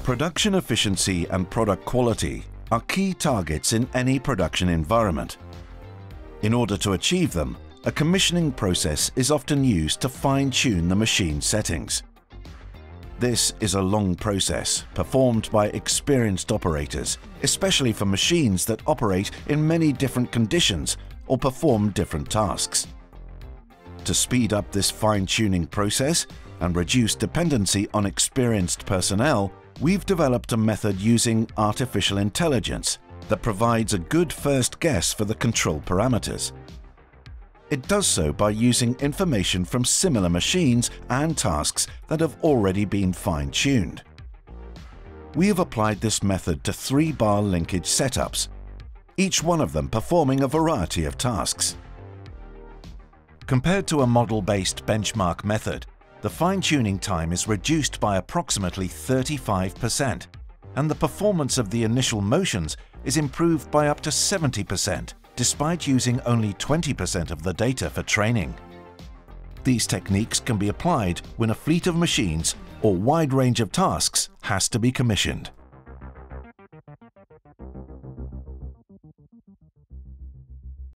Production efficiency and product quality are key targets in any production environment. In order to achieve them, a commissioning process is often used to fine-tune the machine settings. This is a long process performed by experienced operators, especially for machines that operate in many different conditions or perform different tasks. To speed up this fine-tuning process and reduce dependency on experienced personnel, we've developed a method using artificial intelligence that provides a good first guess for the control parameters. It does so by using information from similar machines and tasks that have already been fine-tuned. We have applied this method to 3-bar linkage setups, each one of them performing a variety of tasks. Compared to a model-based benchmark method, the fine-tuning time is reduced by approximately 35%, and the performance of the initial motions is improved by up to 70%, despite using only 20% of the data for training. These techniques can be applied when a fleet of machines or wide range of tasks has to be commissioned.